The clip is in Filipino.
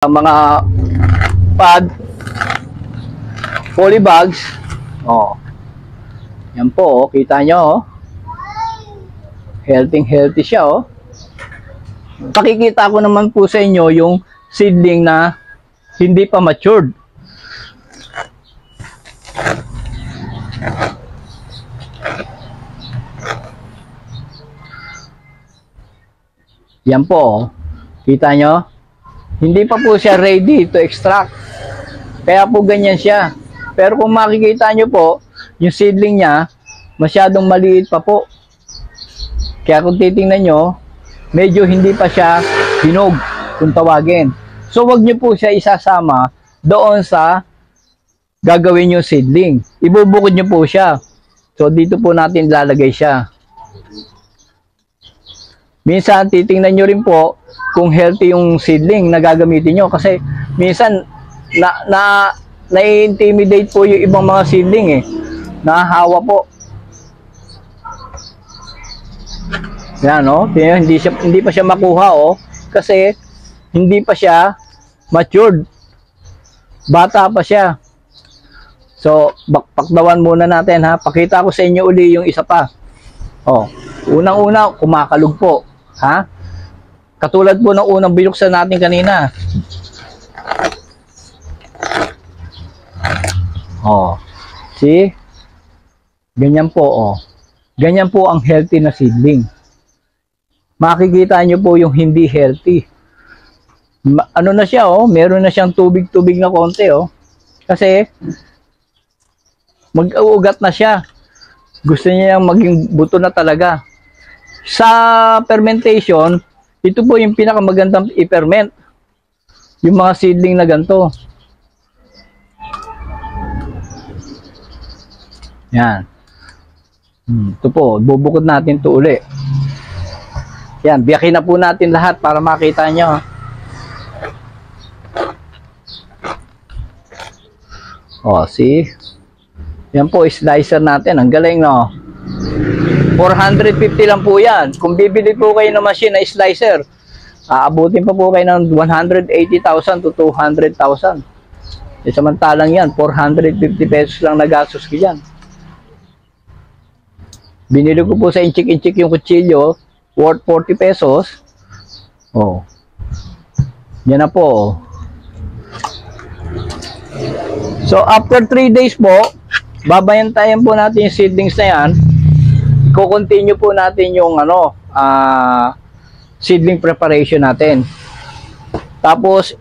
mga pad, poly bags. Oh. Yan po, oh, kita nyo, oh. Healthy siya, oh. Pakikita ko naman po sa inyo yung seedling na hindi pa matured. Yan po, oh. Kita nyo? Hindi pa po siya ready to extract. Kaya po ganyan siya. Pero kung makikita nyo po, yung seedling niya, masyadong maliit pa po. Kaya kung titingnan nyo, medyo hindi pa siya hinog, kung tawagin. So, wag nyo po siya isasama doon sa gagawin yung seedling. Ibubukod nyo po siya. So, dito po natin lalagay siya. Minsan, titingnan nyo rin po kung healthy yung seedling na gagamitin nyo. Kasi, minsan, na-intimidate po yung ibang mga seedling eh. Nahahawa po. Yan, no? Hindi pa siya makuha, oh. Kasi, hindi pa siya matured. Bata pa siya. So, pakdawan muna natin, ha? Pakita ko sa inyo uli yung isa pa. Oh, unang-una, kumakalog po. Ha? Katulad po ng unang binuksan natin kanina. Oh, see? Ganyan po, oh. Ganyan po ang healthy na seedling. Makikita nyo po yung hindi healthy. Ano na siya, oh? Meron na siyang tubig-tubig na konti, oh. Kasi, mag-uugat na siya. Gusto niya maging buto na talaga. Sa fermentation, ito po yung pinakamagandang i-ferment. Yung mga seedling na ganito. Yan. Ito po, bubukod natin ito uli. Yan, biyakin na po natin lahat para makita nyo. O, see? Yan po, slicer natin. Ang galing, no? 450 lang po yan. Kung bibili po kayo ng machine na slicer, aabutin pa po kayo ng 180,000 to 200,000. E samantalang yan, 450 pesos lang nagastos ko yan. Binili ko po sa inchik-inchik yung kutsilyo, worth 40 pesos. Oh. Yan na po. So, after 3 days po, babayantayan po natin yung seedlings na yan. I-continue po natin yung seedling preparation natin. Tapos,